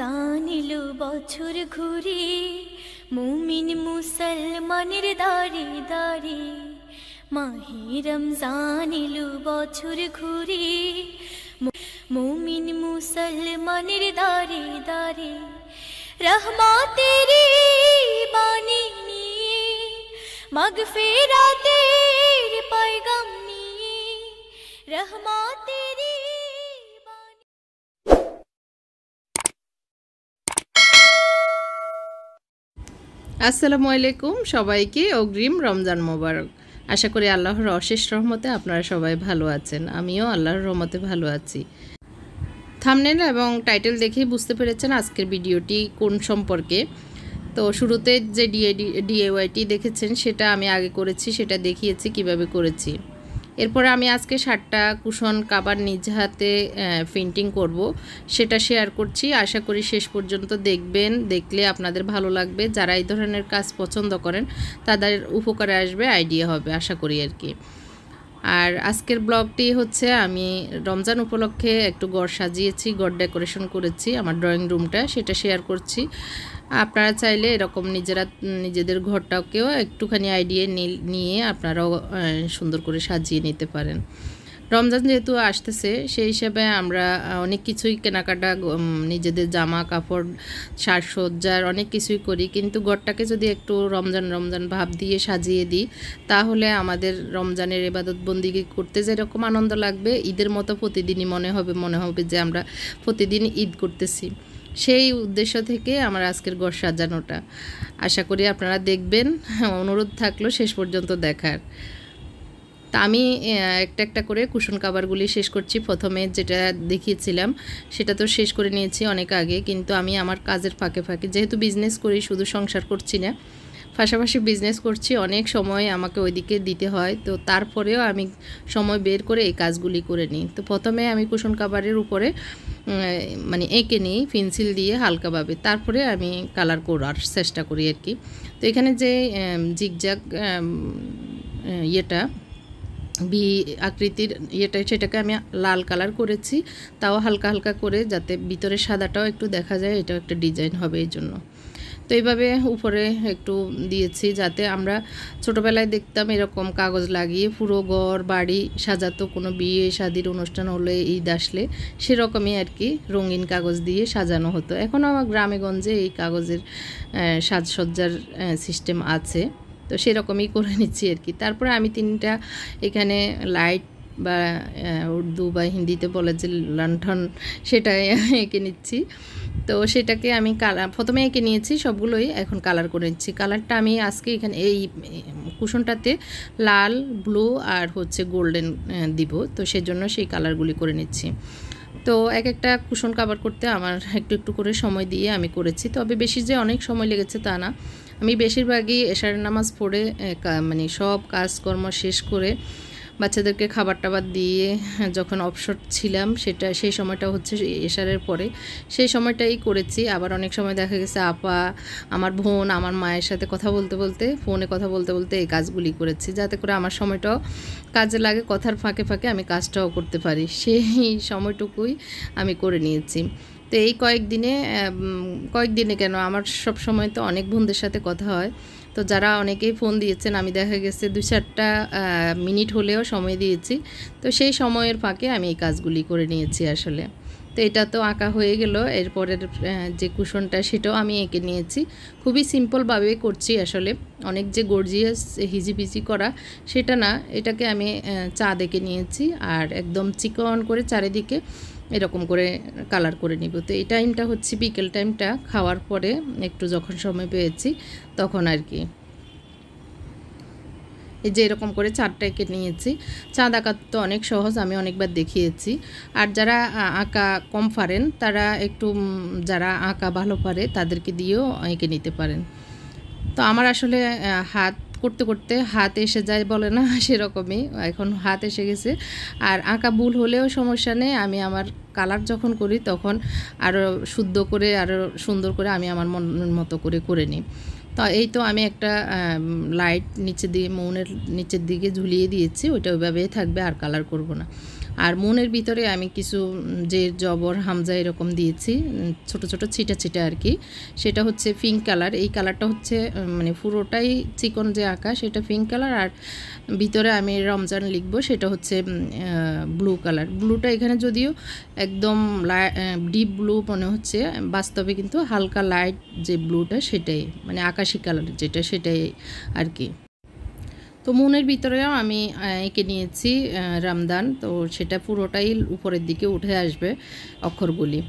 রমজান এলো বছর ঘুরে, মুমিন মুসলমানের দাঁড়ে দাঁড়ে। মাহে রমজান এলো বছর ঘুরে, মুমিন মুসলমানের দাঁড়ে দাঁড়ে। রহমতের বাণী নিয়ে, মাগফিরাতের পয়গাম নিয়ে, রহমতের আসসালামু আলাইকুম সবাইকে অগ্রিম রমজান মোবারক। আশা করি আল্লাহর অশেষ রহমতে আপনারা সবাই ভালো আছেন। আমিও আল্লাহর রহমতে ভালো আছি। থাম্বনেল এবং টাইটেল দেখেই বুঝতে পেরেছেন আজকের ভিডিওটি কোন সম্পর্কে। তো শুরুতে যে ডিআইওয়াইটি দেখেছেন সেটা আমি আগে করেছি, সেটা দেখিয়েছি কিভাবে করেছি। এরপরে আমি আজকে 7টা কুশন কাভার নিজ হাতে পেইন্টিং করব, সেটা শেয়ার করছি। আশা করি শেষ পর্যন্ত দেখবেন, দেখলে আপনাদের ভালো লাগবে। যারা এই ধরনের কাজ পছন্দ করেন তাদের উপকারে আসবে, আইডিয়া হবে আশা করি আর কি। আর আজকের ব্লগটি হচ্ছে আমি রমজান উপলক্ষে একটু ঘর সাজিয়েছি, ঘর ডেকোরেশন করেছি, আমার ড্রয়িং রুমটা, সেটা শেয়ার করছি। আপনারা চাইলে এরকম নিজেদের ঘরটাকেও একটুখানি আইডিয়া নিয়ে আপনারাও সুন্দর করে সাজিয়ে নিতে পারেন। রমজান যেহেতু আসতেছে সেই হিসাবে আমরা অনেক কিছুই কেনাকাটা, নিজেদের জামা কাপড় সাজসজ্জার অনেক কিছুই করি, কিন্তু ঘরটাকে যদি একটু রমজান রমজান ভাব দিয়ে সাজিয়ে দিই তাহলে আমাদের রমজানের ইবাদত বন্দিগি করতে যেরকম আনন্দ লাগবে, ঈদের মতো প্রতিদিনই মনে হবে যে আমরা প্রতিদিন ঈদ করতেছি। সেই উদ্দেশ্য থেকে আমার আজকের ঘর সাজানোটা। আশা করি আপনারা দেখবেন, অনুরোধ থাকলো শেষ পর্যন্ত দেখার। তা আমি একটা একটা করে কুশন কাভারগুলি শেষ করছি। প্রথমে যেটা দেখিয়েছিলাম সেটা তো শেষ করে নিয়েছি অনেক আগে, কিন্তু আমি আমার কাজের ফাঁকে ফাঁকে, যেহেতু বিজনেস করি, শুধু সংসার করছি না, পাশাপাশি বিজনেস করছি, অনেক সময় আমাকে ওইদিকে দিতে হয়। তো তারপরেও আমি সময় বের করে এই কাজগুলি করে নিই। তো প্রথমে আমি কুশন কাভারের উপরে মানে এঁকে নিই পেন্সিল দিয়ে হালকাভাবে, তারপরে আমি কালার করার চেষ্টা করি আর কি। তো এখানে যে জিগজ্যাগ ভি আকৃতির সেটাকে আমি লাল কালার করেছি, তাও হালকা হালকা করে, যাতে ভিতরে সাদাটাও একটু দেখা যায়, এটাও একটা ডিজাইন হবে এই জন্য। তো এইভাবে উপরে একটু দিয়েছি, যাতে আমরা ছোটোবেলায় দেখতাম এরকম কাগজ লাগিয়ে পুরো ঘর বাড়ি সাজাতো, কোনো বিয়ে শাদির অনুষ্ঠান হলে, ঈদ আসলে সেরকমই আর কি রঙিন কাগজ দিয়ে সাজানো হতো। এখনও আমার গ্রামে গঞ্জে এই কাগজের সাজসজ্জার সিস্টেম আছে, তো সেরকমই করে নিচ্ছি আর কি। তারপরে আমি 3টা এখানে লাইট বা উর্দু বা হিন্দিতে বলে যে লণ্ঠন, সেটা এঁকে নিচ্ছি। তো সেটাকে আমি প্রথমে এঁকে নিয়েছি সবগুলোই, এখন কালার করে নিচ্ছি। কালারটা আমি আজকে এখানে এই কুশনটাতে লাল, ব্লু আর হচ্ছে গোল্ডেন দিব, তো সেজন্য সেই কালারগুলি করে নিচ্ছি। তো এক একটা কুশন কাভার করতে আমার একটু একটু করে সময় দিয়ে আমি করেছি, তবে বেশি যে অনেক সময় লেগেছে তা না। আমি বেশিরভাগই এশারের নামাজ পড়ে মানে সব কাজকর্ম শেষ করে বাচ্চাদেরকে খাবার টাবার দিয়ে যখন অবসর ছিলাম, সেই সময়টা হচ্ছে এশারের পরে, সেই সময়টাই করেছি। আবার অনেক সময় দেখা গেছে আপা, আমার বোন, আমার মায়ের সাথে কথা বলতে বলতে, ফোনে কথা বলতে বলতে এই কাজগুলি করেছি, যাতে করে আমার সময়টাও কাজে লাগে, কথার ফাঁকে ফাঁকে আমি কাজটাও করতে পারি, সেই সময়টুকুই আমি করে নিয়েছি। তো এই কয়েকদিনে কেন, আমার সব সময় তো অনেক বোনদের সাথে কথা হয়, তো যারা অনেকেই ফোন দিয়েছেন, আমি দেখা গেছে 2-4টা মিনিট হলেও সময় দিয়েছি। তো সেই সময়ের ফাঁকে আমি এই কাজগুলি করে নিয়েছি আসলে। তো এটা তো আঁকা হয়ে গেল। এরপরের যে কুশনটা সেটাও আমি এঁকে নিয়েছি, খুবই সিম্পলভাবে করছি আসলে। অনেক যে গর্জিয়াস হিজিবিজি করা সেটা না, এটাকে আমি চাঁদ এঁকে নিয়েছি, আর একদম চিকন করে চারিদিকে এরকম করে কালার করে নিব। তো এই টাইমটা হচ্ছে বিকেল টাইমটা, খাওয়ার পরে একটু যখন সময় পেয়েছি তখন আর কি। এই যে এরকম করে চাঁদটা এঁকে নিয়েছি। চাঁদ আঁকা তো অনেক সহজ, আমি অনেকবার দেখিয়েছি। আর যারা আঁকা কম পারেন তারা একটু, যারা আঁকা ভালো পারে তাদেরকে দিয়েও এঁকে নিতে পারেন। তো আমার আসলে হাত করতে করতে হাত এসে যায় বলে না, সেরকমই এখন হাত এসে গেছে। আর আঁকা ভুল হলেও সমস্যা নেই, আমি আমার কালার যখন করি তখন আরও শুদ্ধ করে, আরও সুন্দর করে আমি আমার মনের মতো করে নিই। তো এই তো আমি একটা লাইট নিচে দিয়ে মৌনের নিচের দিকে ঝুলিয়ে দিয়েছি, ওইটা ওইভাবেই থাকবে, আর কালার করব না। আর মনের ভিতরে আমি কিছু যে জবর হামজা এরকম দিয়েছি, ছোট ছোট ছিটা ছিটা আর কি। সেটা হচ্ছে পিঙ্ক কালার। এই কালারটা হচ্ছে মানে পুরোটাই চিকন যে আঁকা সেটা পিঙ্ক কালার, আর ভিতরে আমি রমজান লিখবো সেটা হচ্ছে ব্লু কালার। ব্লুটা এখানে যদিও একদম ডিপ ব্লু মনে হচ্ছে, বাস্তবে কিন্তু হালকা লাইট যে ব্লুটা সেটাই, মানে আকাশি কালার যেটা সেটাই আর কি। তো মনের ভিতরেও আমি এঁকে নিয়েছি রামদান, তো সেটা পুরোটাই উপরের দিকে উঠে আসবে অক্ষরগুলি।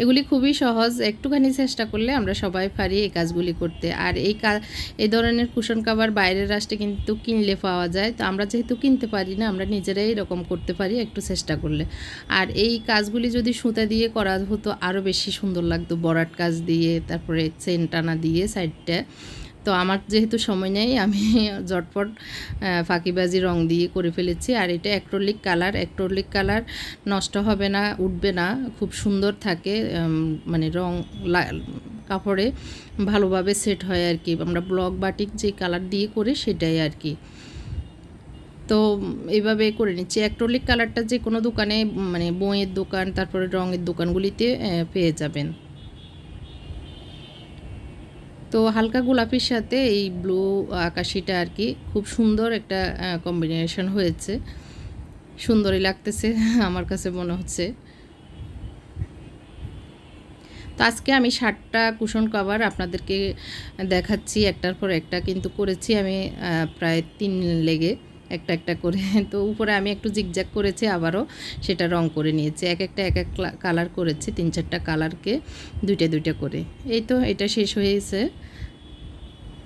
এগুলি খুবই সহজ, একটুখানি চেষ্টা করলে আমরা সবাই পারি এই কাজগুলি করতে। আর এই ধরনের কুশন কাভার বাইরের রাষ্ট্রে কিন্তু কিনলে পাওয়া যায়, তো আমরা যেহেতু কিনতে পারি না, আমরা নিজেরাই এরকম করতে পারি একটু চেষ্টা করলে। আর এই কাজগুলি যদি সুতা দিয়ে করা হতো আরও বেশি সুন্দর লাগতো, বরাট কাজ দিয়ে, তারপরে চেন টানা দিয়ে সাইডটা। তো আমার যেহেতু সময় নেই, আমি ঝটপট ফাঁকিবাজি রং দিয়ে করে ফেলেছি। আর এটা অ্যাক্রিলিক কালার নষ্ট হবে না, উঠবে না, খুব সুন্দর থাকে, মানে রং কাপড়ে ভালোভাবে সেট হয় আর কি। আমরা ব্লক বাটিক যে কালার দিয়ে করে সেটাই আর কি। তো এইভাবে করে নিচ্ছি। অ্যাক্রিলিক কালারটা যে কোনো দোকানে, মানে বইয়ের দোকান, তারপরে রঙের দোকানগুলিতে পেয়ে যাবেন। তো হালকা গোলাপির সাথে এই ব্লু আকাশিটা আর কি খুব সুন্দর একটা কম্বিনেশন হয়েছে, সুন্দরই লাগতেছে আমার কাছে মনে হচ্ছে। তো আজকে আমি 7টা কুশন কভার আপনাদেরকে দেখাচ্ছি একটার পর একটা, কিন্তু করেছি আমি প্রায় 3 লেগে একটা একটা করে। তো উপরে আমি একটু জিগজ্যাগ করেছি, আবারও সেটা রং করে নিয়েছি, এক একটা কালার করেছি, 3-4টা কালারকে দুইটা করে। এই তো এটা শেষ হয়েছে,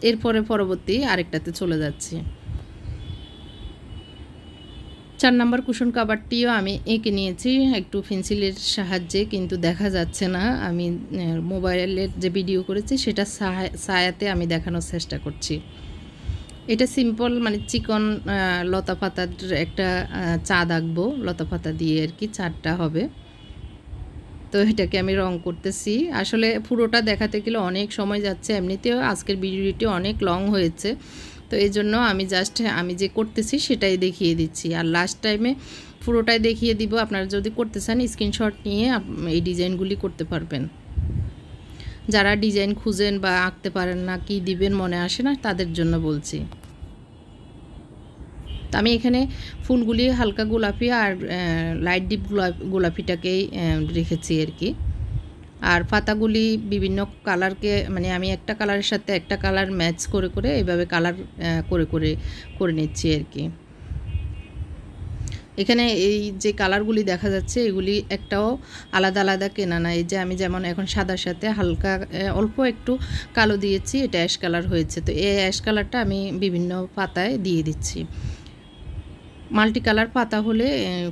এরপরে পরবর্তী আরেকটাতে চলে যাচ্ছি। 4 নাম্বার কুশন কাভারটিও আমি এঁকে নিয়েছি একটু পেন্সিলের সাহায্যে, কিন্তু দেখা যাচ্ছে না। আমি মোবাইলের যে ভিডিও করেছি সেটা ছায়াতে আমি দেখানোর চেষ্টা করছি। এটা সিম্পল, মানে চিকন লতা পাতার একটা চাঁদ আঁকবো, লতা পাতা দিয়ে আর কি, 4টা হবে। তো এটাকে আমি রং করতেছি। আসলে পুরোটা দেখাতে গেলে অনেক সময় যাচ্ছে, এমনিতেও আজকের ভিডিওটি অনেক লং হয়েছে, তো এই জন্য আমি জাস্ট আমি যে করতেছি সেটাই দেখিয়ে দিচ্ছি। আর লাস্ট টাইমে পুরোটাই দেখিয়ে দিব। আপনারা যদি করতে চান স্ক্রিনশট নিয়ে এই ডিজাইনগুলি করতে পারবেন। যারা ডিজাইন খুঁজেন বা আঁকতে পারেন না, কি দিবেন মনে আসে না, তাদের জন্য বলছি। তো আমি এখানে ফুলগুলি হালকা গোলাপি আর লাইট ডিপ গোলাপিটাকেই রেখেছি আর কি। আর পাতাগুলি বিভিন্ন কালারকে, মানে আমি একটা কালারের সাথে একটা কালার ম্যাচ করে করে এইভাবে কালার করে নিচ্ছি আর কি। এখানে এই যে কালারগুলি দেখা যাচ্ছে এগুলি একটাও আলাদা আলাদা কেনা না। এই যে আমি যেমন এখন সাদার সাথে হালকা অল্প একটু কালো দিয়েছি, এটা অ্যাশ কালার হয়েছে। তো এই অ্যাশ কালারটা আমি বিভিন্ন পাতায় দিয়ে দিচ্ছি। মাল্টি কালার পাতা হলে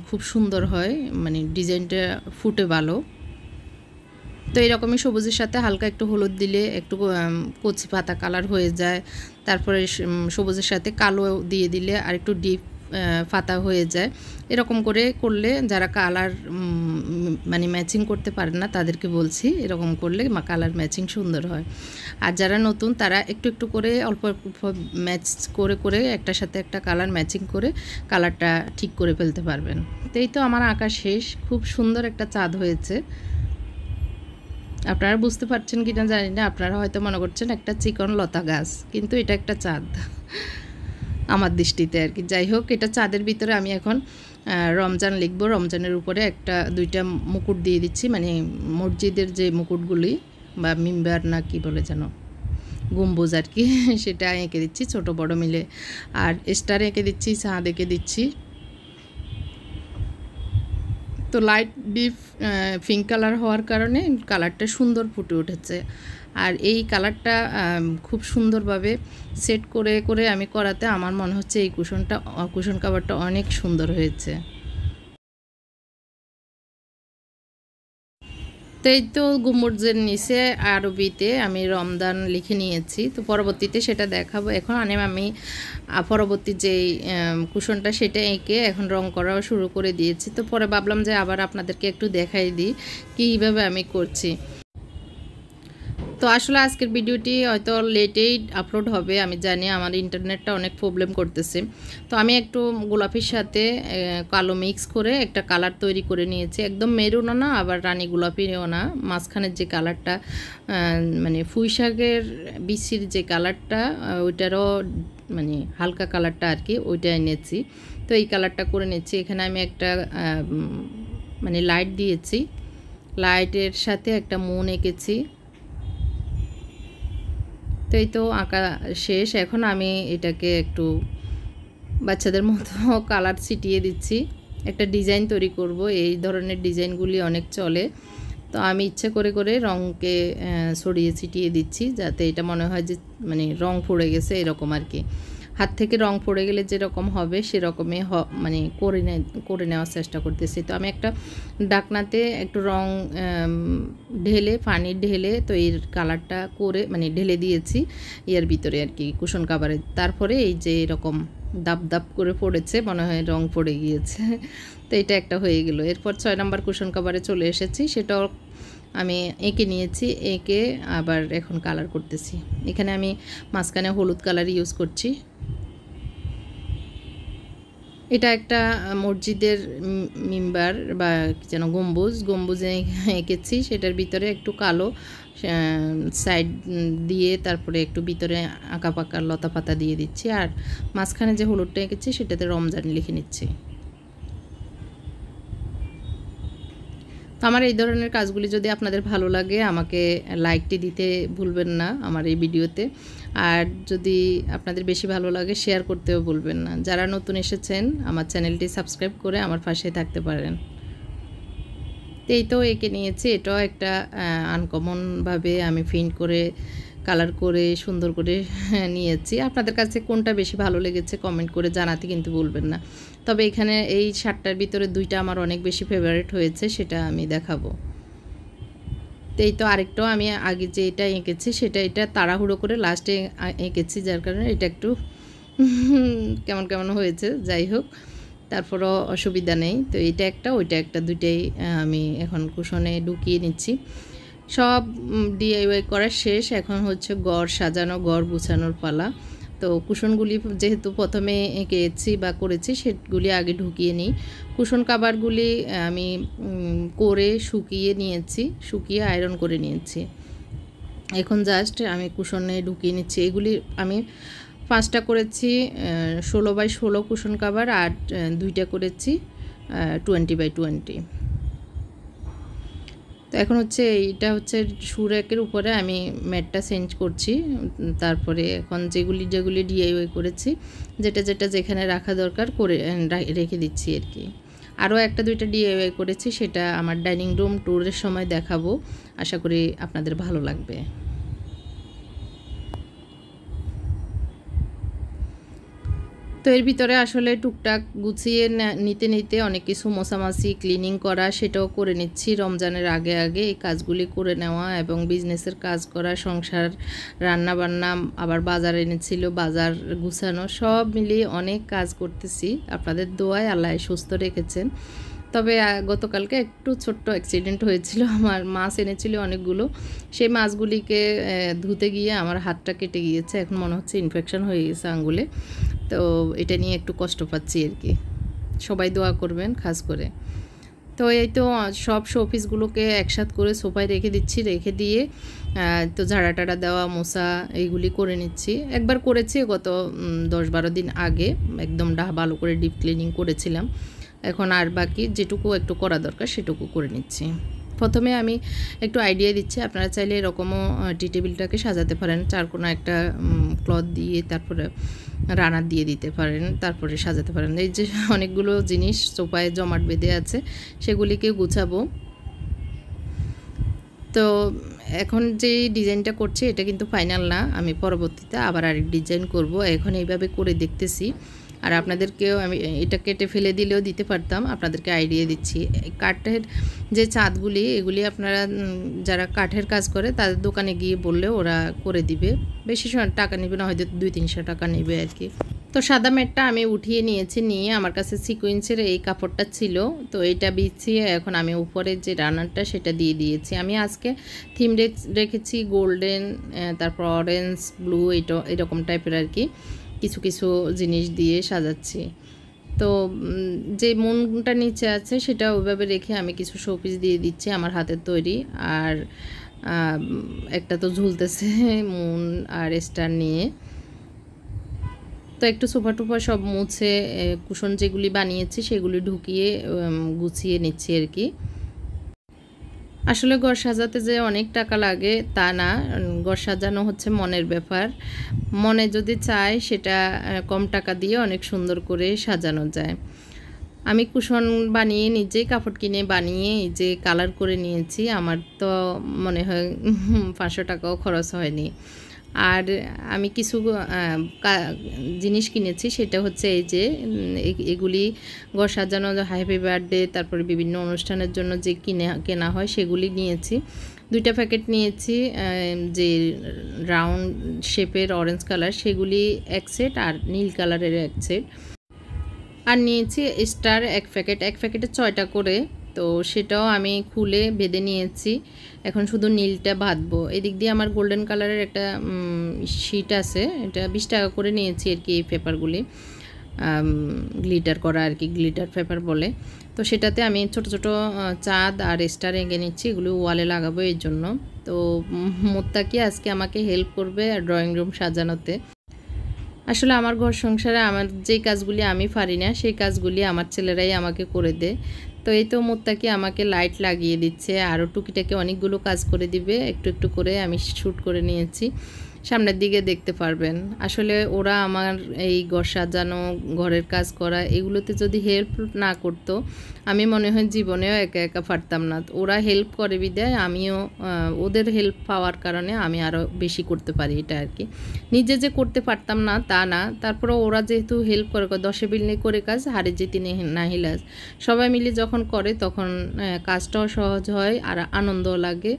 খুব সুন্দর হয়, মানে ডিজাইনটা ফুটে ভালো। তো এরকমই সবুজের সাথে হালকা একটু হলুদ দিলে একটু কচি পাতা কালার হয়ে যায়। তারপরে সবুজের সাথে কালো দিয়ে দিলে আর একটু ডিপ পাতা হয়ে যায়। এরকম করে করলে যারা কালার মানে ম্যাচিং করতে পারেন না তাদেরকে বলছি, এরকম করলে কালার ম্যাচিং সুন্দর হয়। আর যারা নতুন তারা একটু একটু করে অল্প অল্প ম্যাচ করে করে একটার সাথে একটা কালার ম্যাচিং করে কালারটা ঠিক করে ফেলতে পারবেন। তো এই তো আমার আঁকা শেষ। খুব সুন্দর একটা চাঁদ হয়েছে। আপনারা বুঝতে পারছেন কি না জানি না, আপনারা হয়তো মনে করছেন একটা চিকন লতা গাছ, কিন্তু এটা একটা চাঁদ আমার দৃষ্টিতে আর কি। যাই হোক, এটা চাঁদের ভিতরে আমি এখন রমজান লিখবো। রমজানের উপরে 1-2টা মুকুট দিয়ে দিচ্ছি, মানে মসজিদের যে মুকুটগুলি বা মিম্বার না কি বলে যেন, গম্বুজ আর কি, সেটা এঁকে দিচ্ছি ছোট বড় মিলে। আর স্টার এঁকে দিচ্ছি, চাঁদ এঁকে দিচ্ছি। তো লাইট ডিপ পিঙ্ক কালার হওয়ার কারণে কালারটা সুন্দর ফুটে উঠেছে। আর এই কালারটা খুব সুন্দরভাবে সেট করে করে আমি করাতে আমার মনে হচ্ছে এই কুশন কাভারটা অনেক সুন্দর হয়েছে। তো এই তো গম্বুজের নিচে আরবিতে আমি রমজান লিখে নিয়েছি। তো পরবর্তীতে সেটা দেখাবো। এখন আমি পরবর্তী যেই কুশনটা সেটা এঁকে এখন রং করাও শুরু করে দিয়েছি। তো পরে ভাবলাম যে আবার আপনাদেরকে একটু দেখাই দিই কীভাবে আমি করছি। তো আসলে আজকের ভিডিওটি হয়তো লেটেই আপলোড হবে, আমি জানি আমার ইন্টারনেটটা অনেক প্রবলেম করতেছে। তো আমি একটু গোলাপির সাথে কালো মিক্স করে একটা কালার তৈরি করে নিয়েছি, একদম মেরুনও না আবার রানী গোলাপিও না, মাঝখানের যে কালারটা মানে পুঁই শাকের বিচির যে কালারটা ওইটারও মানে হালকা কালারটা আর কি, ওইটা এনেছি। তো এই কালারটা করে নিচ্ছি। এখানে আমি একটা মানে লাইট দিয়েছি, লাইটের সাথে একটা মুন এঁকেছি। তো এই তো আঁকা শেষ। এখন আমি এটাকে একটু বাচ্চাদের মতো কালার ছিটিয়ে দিচ্ছি, একটা ডিজাইন তৈরি করব। এই ধরনের ডিজাইনগুলি অনেক চলে, তো আমি ইচ্ছে করে করে রঙকে ছড়িয়ে ছিটিয়ে দিচ্ছি, যাতে এটা মনে হয় যে মানে রং পড়ে গেছে এরকম আর কি। হাত থেকে রং পড়ে গেলে যেরকম হবে সেরকমই মানে করে নেওয়ার চেষ্টা করতেছি। তো আমি একটা ডাকনাতে একটু রং ঢেলে, পানি ঢেলে তো এর কালারটা করে মানে ঢেলে দিয়েছি এর ভিতরে আর কি, কুশন কাভারে। তারপরে এই যে এরকম দাব দাব করে পড়েছে, মনে হয় রং পড়ে গিয়েছে। তো এটা একটা হয়ে গেল। এরপর 6 নম্বর কুশন কাভারে চলে এসেছি, সেটাও আমি এঁকে নিয়েছি, এঁকে আবার এখন কালার করতেছি। এখানে আমি মাঝখানে হলুদ কালার ইউজ করছি। এটা একটা মসজিদের মিম্বার বা যেন গম্বুজে এঁকেছি, সেটার ভিতরে একটু কালো সাইড দিয়ে তারপরে একটু ভিতরে আঁকা পাকা লতা পাতা দিয়ে দিচ্ছি, আর মাঝখানে যে হলুদটা এঁকেছি সেটাতে রমজান লিখে নিচ্ছি। তো আমার এই ধরনের কাজগুলি যদি আপনাদের ভালো লাগে আমাকে লাইকটি দিতে ভুলবেন না আমার এই ভিডিওতে, আর যদি আপনাদের বেশি ভালো লাগে শেয়ার করতেও ভুলবেন না। যারা নতুন এসেছেন আমার চ্যানেলটি সাবস্ক্রাইব করে আমার পাশে থাকতে পারেন। এই তো এঁকে নিয়েছি, এটাও একটা আনকমনভাবে আমি প্রিন্ট করে কালার করে সুন্দর করে নিয়েছি। আপনাদের কাছে কোনটা বেশি ভালো লেগেছে কমেন্ট করে জানাতে কিন্তু ভুলবেন না। তবে এখানে এই 7টার ভিতরে 2টা আমার অনেক বেশি ফেভারিট হয়েছে, সেটা আমি দেখাবো। তো এই তো আরেকটাও আমি আগে যে এটা এঁকেছি সেটা এটা তাড়াহুড়ো করে লাস্টে এঁকেছি, যার কারণে এটা একটু কেমন কেমন হয়েছে। যাই হোক, তারপরও অসুবিধা নেই। তো এটা একটা ওইটা একটা, দুইটাই আমি এখন কুশনে ঢুকিয়ে নিচ্ছি। সব ডিআইওয়াই করা শেষ, এখন হচ্ছে ঘর সাজানো, ঘর গুছানোর পালা। তো কুশনগুলি যেহেতু প্রথমে এঁকেছি বা করেছি সেগুলি আগে ঢুকিয়ে নিই। কুশন কাভারগুলি আমি করে শুকিয়ে নিয়েছি, শুকিয়ে আয়রন করে নিয়েছি। এখন জাস্ট আমি কুশনে ঢুকিয়ে নিচ্ছি। এগুলি আমি 5টা করেছি 16x16 কুশন কাভার, আর 2টা করেছি 20x20। তো এখন হচ্ছে এইটা হচ্ছে সুরেকের উপরে আমি ম্যাটটা চেঞ্জ করছি। তারপরে এখন যেগুলি ডিআইওয়াই করেছি, যেটা যেখানে রাখা দরকার করে রেখে দিচ্ছি আর কি। আরও 1-2টা ডিআইওয়াই করেছি, সেটা আমার ডাইনিং রুম ট্যুরের সময় দেখাবো, আশা করি আপনাদের ভালো লাগবে। তো এর ভিতরে আসলে টুকটাক গুছিয়ে নিতে অনেক কিছু মোছামাছি ক্লিনিং করা সেটাও করে নিচ্ছি। রমজানের আগে এই কাজগুলি করে নেওয়া এবং বিজনেসের কাজ করা, সংসার, রান্না বান্না, আবার বাজার এনেছিল, বাজার গুছানো, সব মিলিয়ে অনেক কাজ করতেছি। আপনাদের দোয়ায় আল্লাহ সুস্থ রেখেছেন। তবে গতকালকে একটু ছোট্ট অ্যাক্সিডেন্ট হয়েছিল, আমার মাছ এনেছিল অনেকগুলো, সেই মাছগুলিকে ধুতে গিয়ে আমার হাতটা কেটে গিয়েছে, এখন মনে হচ্ছে ইনফেকশন হয়ে গেছে আঙ্গুলে। তো এটা নিয়ে একটু কষ্ট পাচ্ছি আর কি, সবাই দোয়া করবেন খাস করে। তো এই তো সব শোপিসগুলোকে একসাথ করে সোফায় রেখে দিচ্ছি, রেখে দিয়ে তো ঝাড়া টাড়া দেওয়া, মোছা এইগুলি করে নিচ্ছি। একবার করেছি গত 10-12 দিন আগে, একদম ভালো করে ডিপ ক্লিনিং করেছিলাম। এখন আর বাকি যেটুকু একটু করা দরকার সেটুকু করে নিচ্ছি। প্রথমে আমি একটু আইডিয়া দিচ্ছি, আপনারা চাইলে এরকমও টি টেবিলটাকে সাজাতে পারেন, চারকোনা একটা ক্লথ দিয়ে তারপরে রানার দিয়ে দিতে পারেন, তারপরে সাজাতে পারেন। এই যে অনেকগুলো জিনিস সোফায় জমাট বেঁধে আছে সেগুলিকে গুছাবো। তো এখন যে ডিজাইনটা করছি এটা কিন্তু ফাইনাল না, আমি পরবর্তীতে আবার আরেক ডিজাইন করব। এখন এইভাবে করে দেখতেছি, আর আপনাদেরকেও আমি এটা কেটে ফেলে দিলেও দিতে পারতাম, আপনাদেরকে আইডিয়া দিচ্ছি। কাঠের যে চাঁদগুলি এগুলি আপনারা যারা কাঠের কাজ করে তাদের দোকানে গিয়ে বললে ওরা করে দিবে, বেশি টাকা নেবে না, হয়তো 200-300 টাকা নেবে আর কি। তো সাদা ম্যাটটা আমি উঠিয়ে নিয়েছি, নিয়ে আমার কাছে সিকোয়েন্সের এই কাপড়টা ছিল, তো এটা বিছিয়ে এখন আমি উপরে যে রানারটা সেটা দিয়ে দিয়েছি। আমি আজকে থিম রেখেছি গোল্ডেন, তারপর অরেঞ্জ, ব্লু, এটা এরকম টাইপের আর কি কিছু কিছু জিনিস দিয়ে সাজাচ্ছি। তো যে মুনটা নিচে আছে সেটা ওইভাবে রেখে আমি কিছু শোপিস দিয়ে দিচ্ছি আমার হাতের তৈরি। আর একটা তো ঝুলতেছে মুন আর স্টার নিয়ে। তো একটু সোফা টোফা সব মুছে কুশন যেগুলি বানিয়েছি সেগুলি ঢুকিয়ে গুছিয়ে নিচ্ছি আর কি। আসলে ঘর সাজাতে যে অনেক টাকা লাগে তা না, ঘর সাজানো হচ্ছে মনের ব্যাপার। মনে যদি চায় সেটা কম টাকা দিয়ে অনেক সুন্দর করে সাজানো যায়। আমি কুশন বানিয়ে নিজেই কাপড় কিনে বানিয়ে এই যে কালার করে নিয়েছি। আমার তো মনে হয় 500 টাকাও খরচ হয়নি। আর আমি কিছু জিনিস কিনেছি, সেটা হচ্ছে এই যে এগুলি ঘর সাজানো, হ্যাপি বার্থডে, তারপরে বিভিন্ন অনুষ্ঠানের জন্য যে কেনা হয় সেগুলি নিয়েছি। 2টা প্যাকেট নিয়েছি যে রাউন্ড শেপের অরেঞ্জ কালার, সেগুলি এক সেট, আর নীল কালারের এক সেট। আর নিয়েছি স্টার এক প্যাকেটে 6টা করে। তো সেটাও আমি খুলে বেঁধে নিয়েছি। এখন শুধু নীলটা বাঁধবো। এদিক দিয়ে আমার গোল্ডেন কালারের একটা শিট আছে, এটা 20 টাকা করে নিয়েছি আর কি। এই পেপারগুলি গ্লিটার করা আর কি, গ্লিটার পেপার বলে। তো সেটাতে আমি ছোট ছোট চাঁদ আর স্টার এঁকে নিচ্ছি, এগুলো ওয়ালে লাগাবো এই জন্য। তো মোত্তাকি আজকে আমাকে হেল্প করবে ড্রয়িং রুম সাজানোতে। আসলে আমার ঘর সংসারে আমার যে কাজগুলি আমি পারি না সেই কাজগুলি আমার ছেলেরাই আমাকে করে দেয়। তো এই তো মোত্তাকি আমাকে লাইট লাগিয়ে দিচ্ছে, আরও টুকিটাকি অনেকগুলো কাজ করে দিবে। একটু একটু করে আমি শ্যুট করে নিয়েছি, সামনের দিকে দেখতে পারবেন। আসলে ওরা আমার এই ঘর সাজানো, ঘরের কাজ করা, এগুলোতে যদি হেল্প না করতো আমি মনে হয় জীবনেও একা একা পারতাম না। ওরা হেল্প করে বিদায় আমিও ওদের হেল্প পাওয়ার কারণে আমি আরও বেশি করতে পারি এটা আর কি। নিজে যে করতে পারতাম না তা না, তারপরে ওরা যেহেতু হেল্প করে, 10 বিল করে কাজ হারে যেতে নাহিলাজ, সবাই মিলে যখন করে তখন কাজটাও সহজ হয় আর আনন্দও লাগে,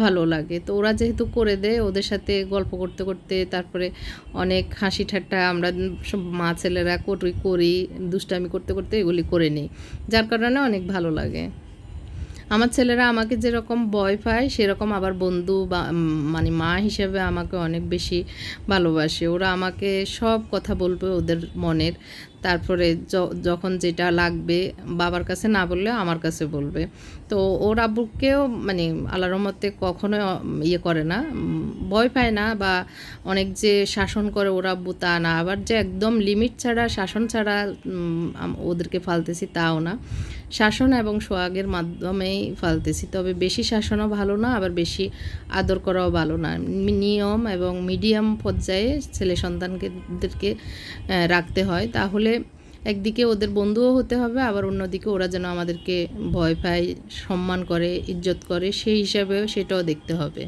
ভালো লাগে। তো ওরা যেহেতু করে দেয়, ওদের সাথে গল্প করতে করতে তারপরে অনেক হাসি ঠাট্টা আমরা সব মা ছেলেরা করি, দুষ্টামি করতে করতে এগুলি করে নিই, যার কারণে অনেক ভালো লাগে। আমার ছেলেরা আমাকে যেরকম ভয় পায় সেরকম আবার বন্ধু বা মানে মা হিসেবে আমাকে অনেক বেশি ভালোবাসে। ওরা আমাকে সব কথা বলবে ওদের মনের, তারপরে যখন যেটা লাগবে বাবার কাছে না বললে আমার কাছে বলবে। তো ওর আব্বুকেও মানে আল্লাহর রহমতে কখনো ইয়ে করে না, ভয় পায় না, বা অনেক যে শাসন করে ওর আব্বু তা না, আবার যে একদম লিমিট ছাড়া শাসন ছাড়া ওদেরকে ফালতেছি তাও না। শাসন এবং সোহাগের মাধ্যমেই ফালতেছি, তবে বেশি শাসনও ভালো না, আবার বেশি আদর করাও ভালো না। নিয়ম এবং মিডিয়াম পর্যায়ে ছেলে সন্তানদেরকে রাখতে হয়, তাহলে একদিকে ওদের বন্ধুও হতে হবে, আবার অন্যদিকে ওরা যেন আমাদেরকে ভয় পায়, সম্মান করে, ইজ্জত করে, সেই হিসাবেও সেটাও দেখতে হবে।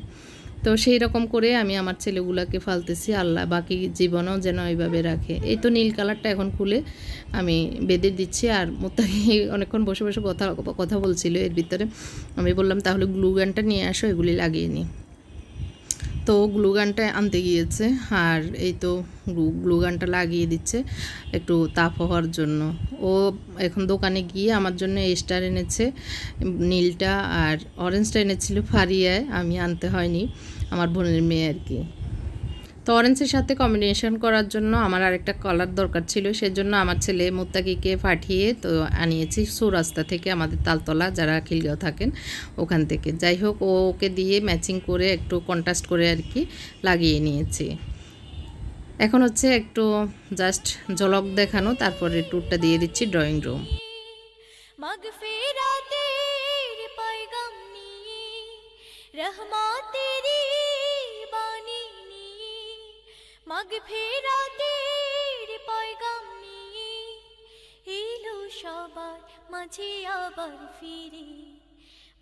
তো সেই রকম করে আমি আমার ছেলেগুলোকে ফালতেছি, আল্লাহ বাকি জীবনও যেন এইভাবে রাখে। এই তো নীল কালারটা এখন খুলে আমি বেঁধে দিচ্ছি। আর মোত্তাকি অনেকক্ষণ বসে বসে কথা বলছিল, এর ভিতরে আমি বললাম তাহলে গ্লু গানটা নিয়ে আসো, এগুলি লাগিয়ে নিই। তো গ্লু গানটা আনতে গিয়েছে, আর এই তো গ্লু গানটা লাগিয়ে দিচ্ছে একটু তাপ হওয়ার জন্য। ও এখন দোকানে গিয়ে আমার জন্য স্টার এনেছে নীলটা, আর অরেঞ্জটা এনেছিল ফারিয়ায়, আমি আনতে হয়নি, আমার বোনের মেয়ে আর কি। তো অরেঞ্জের সাথে কম্বিনেশন করার জন্য আমার আরেকটা কালার দরকার ছিল, সেজন্য আমার ছেলে মুত্তাকিকে পাঠিয়ে তো আনিয়েছি চৌরাস্তা থেকে, আমাদের তালতলা যারা খিলগাঁও থাকেন ওখান থেকে। যাই হোক, ওকে দিয়ে ম্যাচিং করে একটু কন্ট্রাস্ট করে আর কি লাগিয়ে নিয়েছি। এখন হচ্ছে একটু জাস্ট ঝলক দেখানো, তারপরে ট্যুরটা দিয়ে দিচ্ছি ড্রয়িং রুম। মাগফিরাতের পয়গাম নিয়ে, রহমতেরি বাণী নিয়ে, মাগফিরাতের পয়গাম নিয়ে এলো সবার মাঝে আবার ফিরে।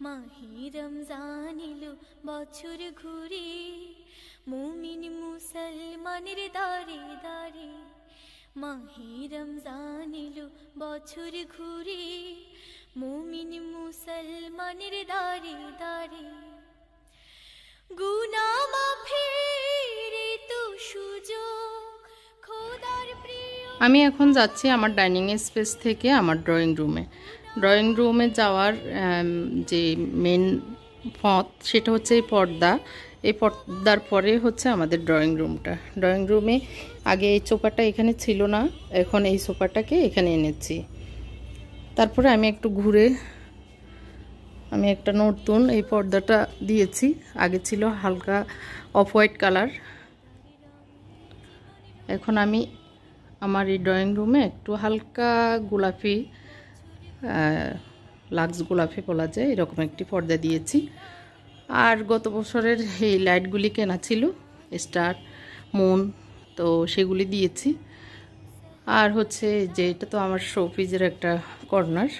মাহে রমজান এলো বছর ঘুরে, মুমিন মুসলমানের দারে দারে। মাহে রমজান এলো বছর ঘুরে, মুমিন মুসলমানের দারে দারে। গুনাহ মাফের তো সুযোগ খোদার প্রিয় আমি এখন যাচ্ছি আমার ডাইনিং স্পেস থেকে আমার ড্রয়িং রুমে। ড্রয়িং রুমে যাওয়ার যে মেন পথ সেটা হচ্ছে এই পর্দা। এই পর্দার পরে হচ্ছে আমাদের ড্রয়িং রুমটা। ড্রয়িং রুমে আগে এই সোফাটা এখানে ছিল না, এখন এই সোফাটাকে এখানে এনেছি। তারপরে আমি একটু ঘুরে আমি একটা নতুন এই পর্দাটা দিয়েছি। আগে ছিল হালকা অফ হোয়াইট কালার, এখন আমি আমার এই ড্রয়িং রুমে একটু হালকা গোলাপি, লাক্স গোলাপি বলা যায়, এরকম একটি পর্দা দিয়েছি। আর গত বছরের এই লাইটগুলি কেনা ছিল, স্টার, মুন, তো সেগুলি দিয়েছি। আর হচ্ছে যে এটা তো আমার শোপিসের একটা কর্নার।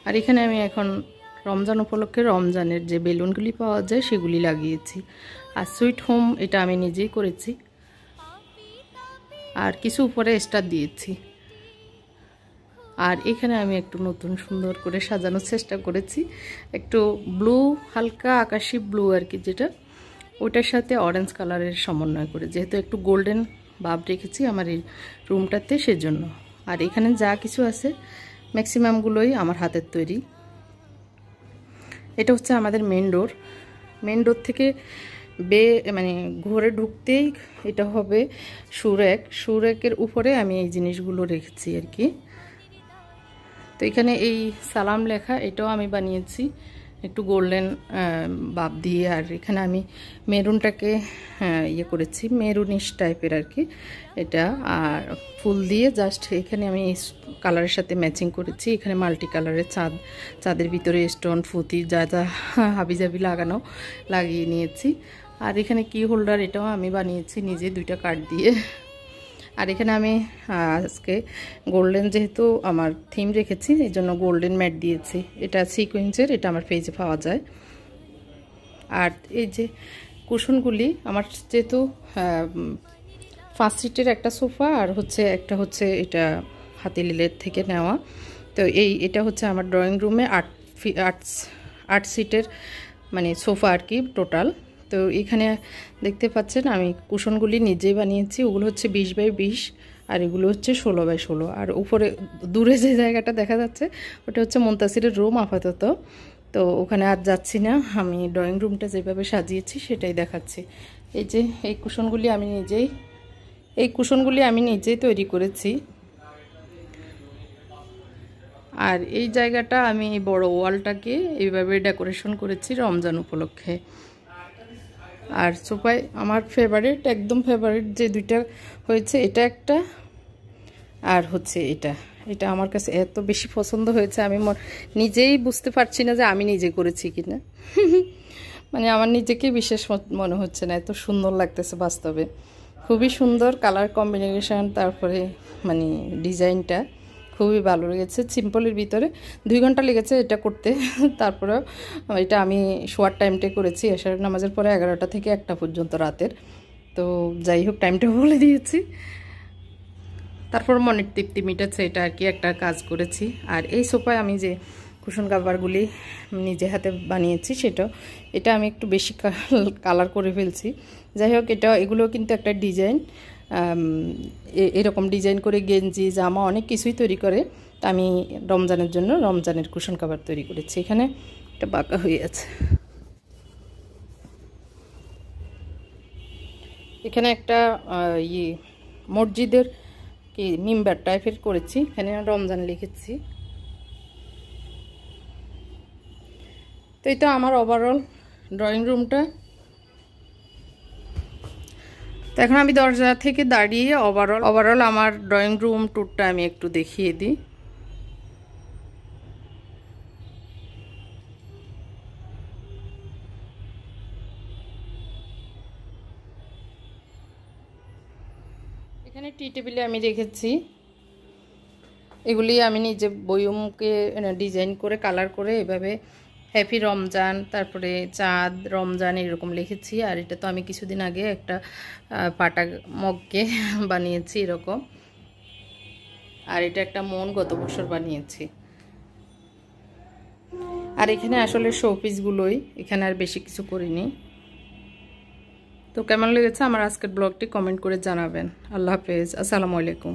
আর এখানে আমি এখন রমজান উপলক্ষে রমজানের যে বেলুনগুলি পাওয়া যায় সেগুলি লাগিয়েছি। আর সুইট হোম এটা আমি নিজেই করেছি। আর কিছু উপরে স্টার দিয়েছি। আর এখানে আমি একটু নতুন সুন্দর করে সাজানোর চেষ্টা করেছি, একটু ব্লু, হালকা আকাশি ব্লু আর কি, যেটা ওইটার সাথে অরেঞ্জ কালারের সমন্বয় করে, যেহেতু একটু গোল্ডেন ভাব রেখেছি আমার এই রুমটাতে, সেজন্য। আর এখানে যা কিছু আছে ম্যাক্সিমামগুলোই আমার হাতের তৈরি। এটা হচ্ছে আমাদের মেন ডোর। মেন ডোর থেকে মানে ঘরে ঢুকতেই এটা হবে সুরেক। সুরেকের উপরে আমি এই জিনিসগুলো রেখেছি আর কি। তো এখানে এই সালাম লেখা, এটাও আমি বানিয়েছি একটু গোল্ডেন বাব দিয়ে। আর এখানে আমি মেরুনটাকে ইয়ে করেছি, মেরুনিশ টাইপের আর কি এটা, আর ফুল দিয়ে জাস্ট এখানে আমি এই কালারের সাথে ম্যাচিং করেছি। এখানে মাল্টি কালারের চাঁদ, চাঁদের ভিতরে স্টোন, ফুতি, যা যা হাবিজাবি লাগানো লাগিয়ে নিয়েছি। আর এখানে কি হোল্ডার, এটাও আমি বানিয়েছি নিজে, 2টা কাঠ দিয়ে। আর এখানে আমি আজকে গোল্ডেন, যেহেতু আমার থিম রেখেছি, এই জন্য গোল্ডেন ম্যাট দিয়েছি। এটা সিকোয়েন্সের, এটা আমার পেজে পাওয়া যায়। আর এই যে কুশনগুলি আমার, যেহেতু 5 সিটের একটা সোফা, আর হচ্ছে একটা হচ্ছে এটা হাতিলিলের থেকে নেওয়া, তো এটা হচ্ছে আমার ড্রয়িং রুমে 8 সিটের মানে সোফা আর কি টোটাল। তো এখানে দেখতে পাচ্ছেন আমি কুশনগুলি নিজেই বানিয়েছি। ওগুলো হচ্ছে 20x20 আর এগুলো হচ্ছে 16x16। আর উপরে দূরে যে জায়গাটা দেখা যাচ্ছে ওটা হচ্ছে মুনতাসিরের রুম আপাতত, তো ওখানে আর যাচ্ছি না। আমি ড্রয়িং রুমটা যেভাবে সাজিয়েছি সেটাই দেখাচ্ছি। এই যে এই কুশনগুলি আমি নিজেই তৈরি করেছি। আর এই জায়গাটা আমি বড় ওয়ালটাকে এইভাবে ডেকোরেশন করেছি রমজান উপলক্ষে। আর সোফায় আমার ফেভারিট, একদম ফেভারিট যে 2টা হয়েছে, এটা একটা আর হচ্ছে এটা আমার কাছে এত বেশি পছন্দ হয়েছে, আমি নিজেই বুঝতে পারছি না যে আমি নিজে করেছি কিনা। মানে আমার নিজেকে বিশেষ মনে হচ্ছে না, এত সুন্দর লাগতেছে বাস্তবে। খুবই সুন্দর কালার কম্বিনেশন, তারপরে মানে ডিজাইনটা খুবই ভালো লেগেছে। সিম্পলের ভিতরে 2 ঘন্টা লেগেছে এটা করতে। তারপরেও এটা আমি শোয়ার টাইমটাই করেছি, এশার নামাজের পরে 11টা থেকে 1টা পর্যন্ত রাতের। তো যাই হোক, টাইমটা বলে দিয়েছি। তারপর মনের তৃপ্তি মিটেছে, এটা আর কি একটা কাজ করেছি। আর এই সোফায় আমি যে কুশন কাভারগুলি নিজে হাতে বানিয়েছি এটা আমি একটু বেশি কালার করে ফেলছি। যাই হোক, এগুলো কিন্তু একটা ডিজাইন, এরকম ডিজাইন করে গেঞ্জি, জামা অনেক কিছুই তৈরি করে। তা আমি রমজানের জন্য রমজানের কুশন কাভার তৈরি করেছি। এখানে একটা বাঁকা হয়ে আছে। এখানে একটা মসজিদের কি মিম্বার টাইপের করেছি, এখানে রমজান লিখেছি। তো এটা আমার ওভারঅল ড্রয়িং রুমটা। তো এখন আমি দরজা থেকে দাঁড়িয়ে ওভারঅল আমার ড্রয়িং রুম ট্যুরটা আমি একটু দেখিয়ে দিই। এখানে টি টেবিলে আমি রেখেছি, এগুলি আমি নিজে বয়মকে ডিজাইন করে কালার করে এভাবে হ্যাপি রমজান, তারপরে চাঁদ, রমজান এরকম লিখেছি। আর এটা তো আমি কিছুদিন আগে একটা পাটা মগকে বানিয়েছি এরকম। আর এটা একটা মন গত বছর বানিয়েছি। আর এখানে আসলে শোপিসগুলোই, এখানে আর বেশি কিছু করিনি। তো কেমন লেগেছে আমার আজকের ব্লগটি কমেন্ট করে জানাবেন। আল্লাহ হাফেজ, আসসালামু আলাইকুম।